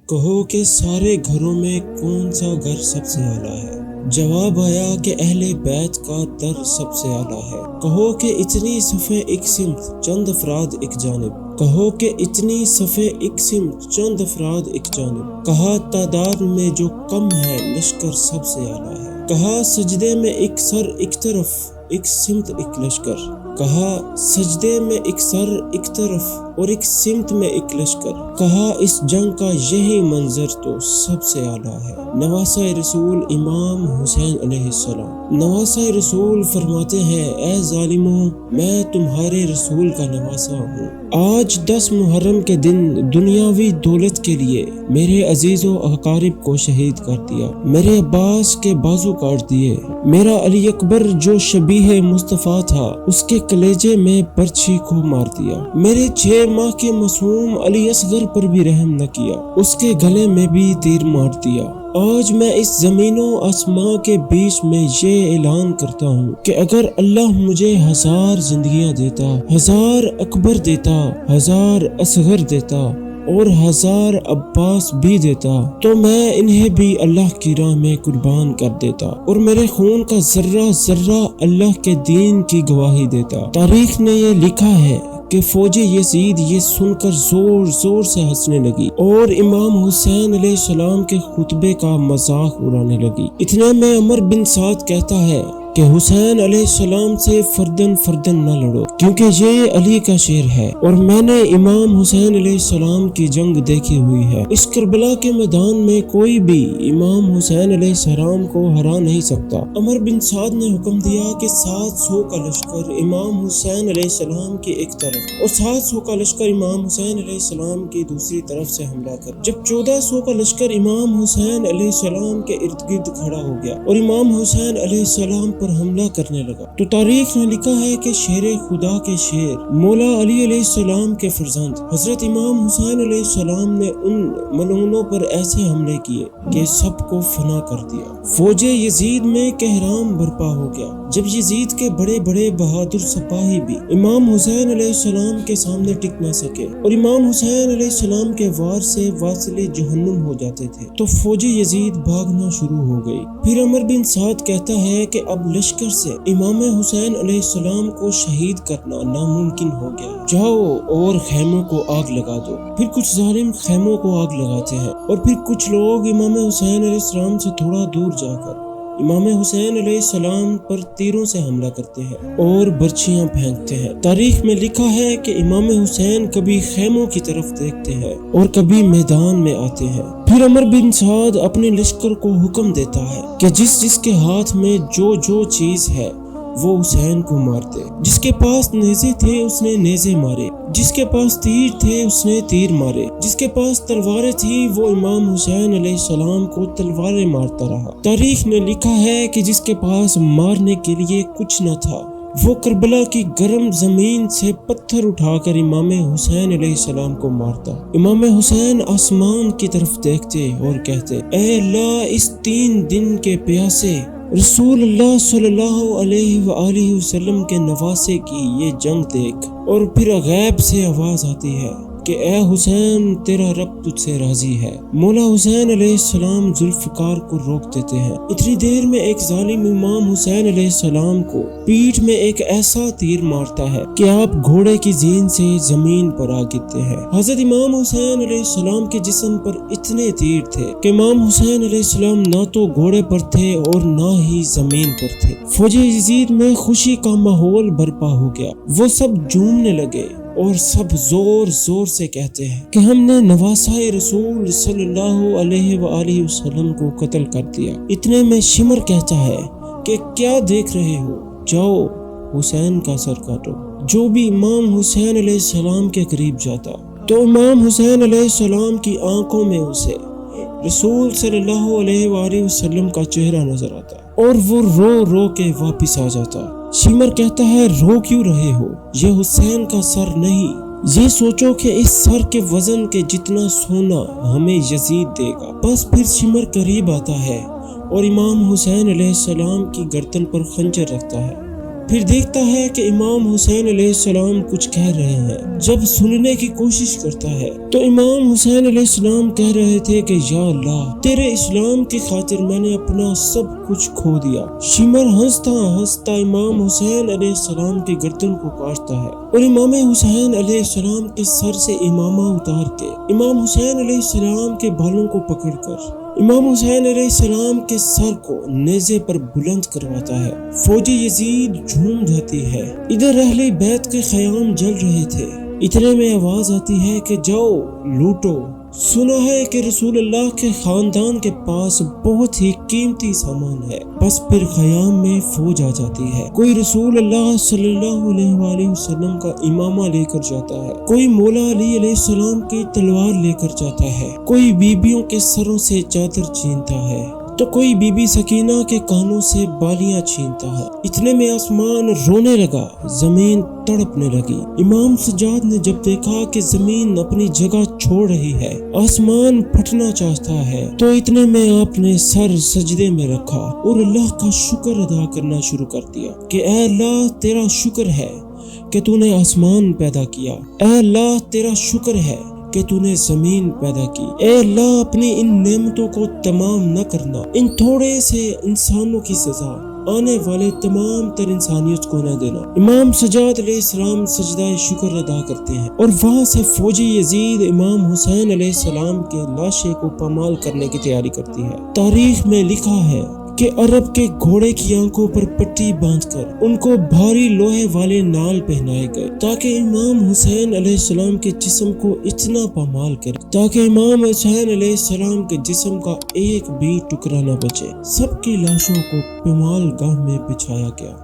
کہو کہ سارے گھروں میں کون سا گھر سب سے اعلیٰ ہے؟ جواب آیا کہ اہل بیت کا در سب سے اعلیٰ ہے۔ کہو کہ اتنی صفیں ایک سمت چند افراد ایک جانب، کہو کہ اتنی صفیں ایک سمت چند افراد ایک جانب، کہا تعداد میں جو کم ہے لشکر سب سے اعلیٰ ہے، کہا سجدے میں ایک سر ایک طرف ایک سمت ایک لشکر، کہا سجدے میں ایک سر ایک طرف اور ایک سمت میں ایک لشکر، کہا اس جنگ کا یہی منظر تو سب سے اعلیٰ ہے۔ نواسہ رسول امام حسین علیہ السلام۔ نواسہ رسول فرماتے ہیں، اے ظالموں، میں تمہارے رسول کا نواسہ ہوں۔ آج 10 محرم کے دن دنیاوی دولت کے لیے میرے عزیز و اقارب کو شہید کر دیا، میرے عباس کے بازو کاٹ دیے، میرا علی اکبر جو شبیہ مصطفیٰ تھا اس کے کلیجے میں برچھی کو مار دیا، میرے 6 ماہ کے معصوم علی اصغر پر بھی رحم نہ کیا، اس کے گلے میں بھی تیر مار دیا۔ آج میں اس زمین و آسمان کے بیچ میں یہ اعلان کرتا ہوں کہ اگر اللہ مجھے 1000 زندگیاں دیتا، 1000 اکبر دیتا، 1000 اصغر دیتا اور 1000 عباس بھی دیتا تو میں انہیں بھی اللہ کی راہ میں قربان کر دیتا اور میرے خون کا ذرہ ذرہ اللہ کے دین کی گواہی دیتا۔ تاریخ نے یہ لکھا ہے کہ فوج یزید یہ سن کر زور زور سے ہنسنے لگی اور امام حسین علیہ السلام کے خطبے کا مذاق اڑانے لگی۔ اتنے میں عمر بن سعد کہتا ہے کہ حسین علیہ السلام سے فردن فردن نہ لڑو، کیونکہ یہ علی کا شیر ہے اور میں نے امام حسین علیہ السلام کی جنگ دیکھی ہوئی ہے۔ اس کربلا کے میدان میں کوئی بھی امام حسین علیہ السلام کو ہرا نہیں سکتا۔ عمر بن سعد نے حکم دیا کہ 700 کا لشکر امام حسین علیہ السلام کی ایک طرف اور 700 کا لشکر امام حسین علیہ السلام کی دوسری طرف سے حملہ کر۔ جب 1400 کا لشکر امام حسین علیہ السلام کے ارد گرد کھڑا ہو گیا اور امام حسین علیہ السلام پر حملہ کرنے لگا تو تاریخ نے لکھا ہے کہ شیر خدا کے شیر مولا علی علیہ السلام کے فرزند حضرت امام حسین علیہ السلام نے ان ملعونوں پر ایسے حملے کیے کہ سب کو فنا کر دیا۔ فوج یزید میں کہرام برپا ہو گیا جب یزید کے بڑے بڑے بہادر سپاہی بھی امام حسین علیہ السلام کے سامنے ٹک نہ سکے اور امام حسین علیہ السلام کے وار سے واصل جہنم ہو جاتے تھے تو فوج یزید بھاگنا شروع ہو گئی۔ پھر عمر بن سعد کہتا ہے کہ اب لشکر سے امام حسین علیہ السلام کو شہید کرنا ناممکن ہو گیا، جاؤ اور خیموں کو آگ لگا دو۔ پھر کچھ ظالم خیموں کو آگ لگاتے ہیں اور پھر کچھ لوگ امام حسین علیہ السلام سے تھوڑا دور جا کر امام حسین علیہ السلام پر تیروں سے حملہ کرتے ہیں اور برچھیاں پھینکتے ہیں۔ تاریخ میں لکھا ہے کہ امام حسین کبھی خیموں کی طرف دیکھتے ہیں اور کبھی میدان میں آتے ہیں۔ پھر عمر بن سعد اپنے لشکر کو حکم دیتا ہے کہ جس کے ہاتھ میں جو چیز ہے وہ حسین کو مار دے۔ جس کے پاس نیزے تھے اس نے نیزے مارے، جس کے پاس تیر تھے اس نے تیر مارے، جس کے پاس تلواریں تھی وہ امام حسین علیہ السلام کو تلواریں مارتا رہا۔ تاریخ نے لکھا ہے کہ جس کے پاس مارنے کے لیے کچھ نہ تھا وہ کربلا کی گرم زمین سے پتھر اٹھا کر امام حسین علیہ السلام کو مارتا۔ امام حسین آسمان کی طرف دیکھتے اور کہتے، اے اللہ، اس 3 دن کے پیاسے رسول اللہ صلی اللہ علیہ وآلہ وسلم کے نواسے کی یہ جنگ دیکھ۔ اور پھر غیب سے آواز آتی ہے کہ اے حسین، تیرا رب تجھ سے راضی ہے۔ مولا حسین علیہ السلام ذوالفقار کو روک دیتے ہیں۔ اتنی دیر میں ایک ظالم امام حسین علیہ السلام کو پیٹھ میں ایک ایسا تیر مارتا ہے کہ آپ گھوڑے کی زین سے زمین پر آ گرتے ہیں۔ حضرت امام حسین علیہ السلام کے جسم پر اتنے تیر تھے کہ امام حسین علیہ السلام نہ تو گھوڑے پر تھے اور نہ ہی زمین پر تھے۔ فوج یزید میں خوشی کا ماحول برپا ہو گیا، وہ سب جھومنے لگے اور سب زور زور سے کہتے ہیں کہ ہم نے نواسہ رسول صلی اللہ علیہ وآلہ وسلم کو قتل کر دیا۔ اتنے میں شمر کہتا ہے کہ کیا دیکھ رہے ہو، جاؤ حسین کا سر کاٹو۔ جو بھی امام حسین علیہ السلام کے قریب جاتا تو امام حسین علیہ السلام کی آنکھوں میں اسے رسول صلی اللہ علیہ وآلہ وسلم کا چہرہ نظر آتا اور وہ رو رو کے واپس آ جاتا۔ شمر کہتا ہے، رو کیوں رہے ہو؟ یہ حسین کا سر نہیں، یہ سوچو کہ اس سر کے وزن کے جتنا سونا ہمیں یزید دے گا۔ بس پھر شمر قریب آتا ہے اور امام حسین علیہ السلام کی گردن پر خنجر رکھتا ہے پھر دیکھتا ہے کہ امام حسین علیہ السلام کچھ کہہ رہے ہیں۔ جب سننے کی کوشش کرتا ہے تو امام حسین علیہ السلام کہہ رہے تھے کہ یا اللہ، تیرے اسلام کی خاطر میں نے اپنا سب کچھ کھو دیا۔ شمر ہنستا ہنستا امام حسین علیہ السلام کی گردن کو کاٹتا ہے اور امام حسین علیہ السلام کے سر سے امامہ اتار کے امام حسین علیہ السلام کے بالوں کو پکڑ کر امام حسین علیہ السلام کے سر کو نیزے پر بلند کرواتا ہے۔ فوجی یزید جھوم جاتی ہے۔ ادھر اہل بیت کے خیام جل رہے تھے۔ اتنے میں آواز آتی ہے کہ جاؤ لوٹو۔ سنا ہے کہ رسول اللہ کے خاندان کے پاس بہت ہی قیمتی سامان ہے۔ بس پھر خیام میں فوج آ جاتی ہے۔ کوئی رسول اللہ صلی اللہ علیہ وآلہ وسلم کا امامہ لے کر جاتا ہے، کوئی مولا علی علیہ السلام کی تلوار لے کر جاتا ہے، کوئی بیبیوں کے سروں سے چادر چھینتا ہے تو کوئی بی بی سکینہ کے کانوں سے بالیاں چھینتا ہے۔ اتنے میں آسمان رونے لگا، زمین تڑپنے لگی۔ امام سجاد نے جب دیکھا کہ زمین اپنی جگہ چھوڑ رہی ہے، آسمان پھٹنا چاہتا ہے، تو اتنے میں آپ نے سر سجدے میں رکھا اور اللہ کا شکر ادا کرنا شروع کر دیا کہ اے اللہ، تیرا شکر ہے کہ تو نے آسمان پیدا کیا، اے اللہ تیرا شکر ہے کہ تو نے زمین پیدا کی، اے اللہ اپنی ان نعمتوں کو تمام نہ کرنا، ان تھوڑے سے انسانوں کی سزا آنے والے تمام تر انسانیت کو نہ دینا۔ امام سجاد علیہ السلام سجدہ شکر ادا کرتے ہیں اور وہاں سے فوجی یزید امام حسین علیہ السلام کے لاشے کو پامال کرنے کی تیاری کرتی ہے۔ تاریخ میں لکھا ہے کہ عرب کے گھوڑے کی آنکھوں پر پٹی باندھ کر ان کو بھاری لوہے والے نال پہنائے گئے تاکہ امام حسین علیہ السلام کے جسم کو اتنا پامال کرے تاکہ امام حسین علیہ السلام کے جسم کا ایک بھی ٹکڑا نہ بچے۔ سب کی لاشوں کو پامال گاہ میں بچھایا گیا۔